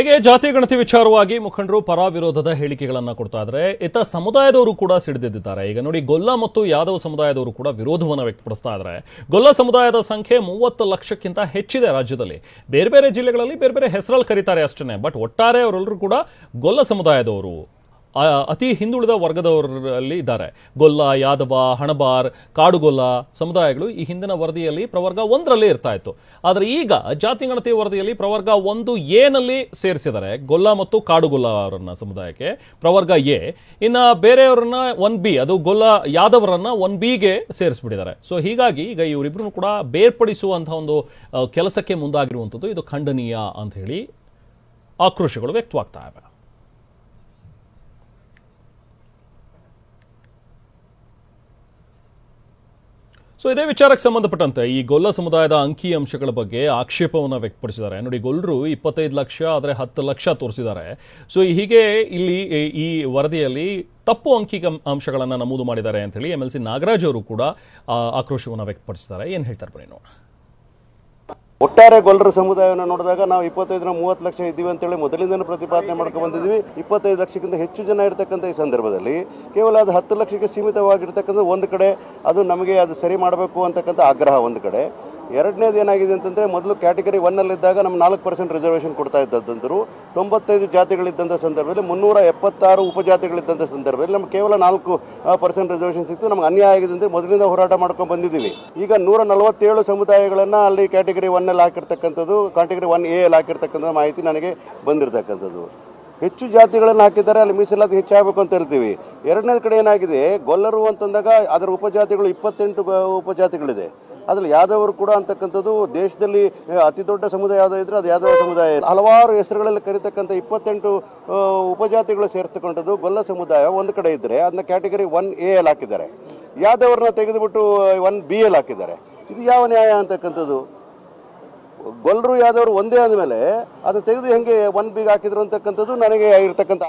ಹೀಗೆ ಜಾತಿ ಗಣತಿ ವಿಚಾರವಾಗಿ ಮುಖಂಡರು ಪರ ವಿರೋಧದ ಹೇಳಿಕೆಗಳನ್ನು ಕೊಡ್ತಾ ಇದ್ದಾರೆ. ಇತ್ತ ಸಮುದಾಯದವರು ಕೂಡ ಸಿಡಿದಿದ್ದಾರೆ. ಈಗ ನೋಡಿ, ಗೊಲ್ಲ ಮತ್ತು ಯಾದವ ಸಮುದಾಯದವರು ಕೂಡ ವಿರೋಧವನ್ನು ವ್ಯಕ್ತಪಡಿಸ್ತಾ ಇದ್ದಾರೆ. ಗೊಲ್ಲ ಸಮುದಾಯದ ಸಂಖ್ಯೆ 30 ಲಕ್ಷಕ್ಕಿಂತ ಹೆಚ್ಚಿದೆ ರಾಜ್ಯದಲ್ಲಿ. ಬೇರೆ ಬೇರೆ ಜಿಲ್ಲೆಗಳಲ್ಲಿ ಬೇರೆ ಬೇರೆ ಹೆಸರಲ್ಲಿ ಕರೀತಾರೆ ಅಷ್ಟೇ. ಬಟ್ ಒಟ್ಟಾರೆ ಅವರೆಲ್ಲರೂ ಕೂಡ ಗೊಲ್ಲ ಸಮುದಾಯದವರು, ಅತಿ ಹಿಂದುಳಿದ ವರ್ಗದವರಲ್ಲಿ ಇದ್ದಾರೆ. ಗೊಲ್ಲ, ಯಾದವ, ಹಣಬಾರ್, ಕಾಡುಗೊಲ್ಲ ಸಮುದಾಯಗಳು ಈ ಹಿಂದಿನ ವರದಿಯಲ್ಲಿ ಪ್ರವರ್ಗ 1ರಲ್ಲಿ ಇರ್ತಾ ಇತ್ತು. ಆದರೆ ಈಗ ಜಾತಿ ಗಣತಿ ವರದಿಯಲ್ಲಿ ಪ್ರವರ್ಗ 1A ನಲ್ಲಿ ಸೇರಿಸಿದ್ದಾರೆ ಗೊಲ್ಲ ಮತ್ತು ಕಾಡುಗೊಲ್ಲ ಅವರನ್ನ ಸಮುದಾಯಕ್ಕೆ ಪ್ರವರ್ಗ ಎ. ಇನ್ನು ಬೇರೆಯವರನ್ನ 1B, ಅದು ಗೊಲ್ಲ ಯಾದವರನ್ನ 1Bಗೆ ಸೇರಿಸ್ಬಿಟ್ಟಿದ್ದಾರೆ. ಸೊ ಹೀಗಾಗಿ ಈಗ ಇವರಿಬ್ರು ಕೂಡ ಬೇರ್ಪಡಿಸುವಂತಹ ಒಂದು ಕೆಲಸಕ್ಕೆ ಮುಂದಾಗಿರುವಂಥದ್ದು ಇದು ಖಂಡನೀಯ ಅಂತ ಹೇಳಿ ಆಕ್ರೋಶಗಳು ವ್ಯಕ್ತವಾಗ್ತಾ ಇವೆ. ಸೊ ಇದೇ ವಿಚಾರಕ್ಕೆ ಸಂಬಂಧಪಟ್ಟಂತೆ ಈ ಗೊಲ್ಲ ಸಮುದಾಯದ ಅಂಕಿ ಅಂಶಗಳ ಬಗ್ಗೆ ಆಕ್ಷೇಪವನ್ನು ವ್ಯಕ್ತಪಡಿಸಿದ್ದಾರೆ. ನೋಡಿ, ಗೊಲ್ಲರು 25 ಲಕ್ಷ ಆದರೆ 10 ಲಕ್ಷ ತೋರಿಸಿದ್ದಾರೆ. ಸೊ ಹೀಗೆ ಇಲ್ಲಿ ಈ ವರದಿಯಲ್ಲಿ ತಪ್ಪು ಅಂಕಿ ಅಂಶಗಳನ್ನು ನಮೂದು ಮಾಡಿದ್ದಾರೆ ಅಂತ ಹೇಳಿ MLC ನಾಗರಾಜ್ ಅವರು ಕೂಡ ಆಕ್ರೋಶವನ್ನು ವ್ಯಕ್ತಪಡಿಸಿದ್ದಾರೆ. ಏನು ಹೇಳ್ತಾರೆ ಬನ್ನಿ ನೋಡೋಣ. ಒಟ್ಟಾರೆ ಗೊಲ್ಲರ ಸಮುದಾಯವನ್ನು ನೋಡಿದಾಗ ನಾವು 25-30 ಲಕ್ಷ ಇದ್ದೀವಿ ಅಂತೇಳಿ ಮೊದಲಿಂದಲೂ ಪ್ರತಿಪಾದನೆ ಮಾಡ್ಕೊಂಡು ಬಂದಿದ್ವಿ. 25 ಲಕ್ಷಕ್ಕಿಂತ ಹೆಚ್ಚು ಜನ ಇರತಕ್ಕಂಥ ಈ ಸಂದರ್ಭದಲ್ಲಿ ಕೇವಲ ಅದು 10 ಲಕ್ಷಕ್ಕೆ ಸೀಮಿತವಾಗಿರ್ತಕ್ಕಂಥ ಒಂದು ಕಡೆ ಅದು ನಮಗೆ ಅದು ಸರಿ ಮಾಡಬೇಕು ಅಂತಕ್ಕಂಥ ಆಗ್ರಹ ಒಂದು ಕಡೆ. ಎರಡನೇದು ಏನಾಗಿದೆ ಅಂತಂದರೆ, ಮೊದಲು ಕ್ಯಾಟಗರಿ 1ನಲ್ಲಿದ್ದಾಗ ನಮ್ಮ 4% ರಿಸರ್ವೇಷನ್ ಕೊಡ್ತಾ ಇದ್ದಂಥರು 95 ಜಾತಿಗಳಿದ್ದಂಥ ಸಂದರ್ಭದಲ್ಲಿ 376 ಉಪಜಾತಿಗಳಿದ್ದಂಥ ಸಂದರ್ಭದಲ್ಲಿ ನಮ್ಗೆ ಕೇವಲ 4% ರಿಸರ್ವೇಷನ್ ಸಿಕ್ತು. ನಮ್ಗೆ ಅನ್ಯಾಯ ಆಗಿದೆ ಅಂದರೆ ಮೊದಲಿಂದ ಹೋರಾಟ ಮಾಡ್ಕೊಂಡು ಬಂದಿದ್ದೀವಿ. ಈಗ 147 ಸಮುದಾಯಗಳನ್ನು ಅಲ್ಲಿ ಕ್ಯಾಟಗರಿ 1ನಲ್ಲಿ ಹಾಕಿರ್ತಕ್ಕಂಥದ್ದು, ಕ್ಯಾಟಗರಿ 1A ಅಲ್ಲಿ ಹಾಕಿರ್ತಕ್ಕಂಥ ಮಾಹಿತಿ ನನಗೆ ಬಂದಿರತಕ್ಕಂಥದ್ದು. ಹೆಚ್ಚು ಜಾತಿಗಳನ್ನು ಹಾಕಿದ್ದಾರೆ, ಅಲ್ಲಿ ಮೀಸಲಾತಿ ಹೆಚ್ಚಾಗಬೇಕು ಅಂತ ಹೇಳ್ತೀವಿ. ಎರಡನೇ ಕಡೆ ಏನಾಗಿದೆ, ಗೊಲ್ಲರು ಅಂತಂದಾಗ ಅದರ ಉಪಜಾತಿಗಳು 28 ಉಪಜಾತಿಗಳಿದೆ. ಅದರಲ್ಲಿ ಯಾದವರು ಕೂಡ ಅಂತಕ್ಕಂಥದ್ದು ದೇಶದಲ್ಲಿ ಅತಿ ದೊಡ್ಡ ಸಮುದಾಯ ಯಾವುದೋ ಇದ್ರೆ ಅದು ಯಾದವ ಸಮುದಾಯ. ಹಲವಾರು ಹೆಸರುಗಳಲ್ಲಿ ಕರೀತಕ್ಕಂಥ 28 ಉಪಜಾತಿಗಳು ಸೇರ್ತಕ್ಕಂಥದ್ದು ಗೊಲ್ಲ ಸಮುದಾಯ ಒಂದು ಕಡೆ ಇದ್ದರೆ ಅದನ್ನ ಕ್ಯಾಟಗರಿ 1A ಅಲ್ಲಿ ಹಾಕಿದ್ದಾರೆ. ಯಾದವರನ್ನ ತೆಗೆದುಬಿಟ್ಟು 1B ಅಲ್ಲಿ ಹಾಕಿದ್ದಾರೆ. ಇದು ಯಾವ ನ್ಯಾಯ ಅಂತಕ್ಕಂಥದ್ದು? ಗೊಲ್ಲರು ಯಾದವರು ಒಂದೇ ಆದಮೇಲೆ ಅದನ್ನು ತೆಗೆದು ಹೆಂಗೆ 1Bಗೆ ಹಾಕಿದ್ರು ಅಂತಕ್ಕಂಥದ್ದು ನನಗೆ ಇರ್ತಕ್ಕಂಥ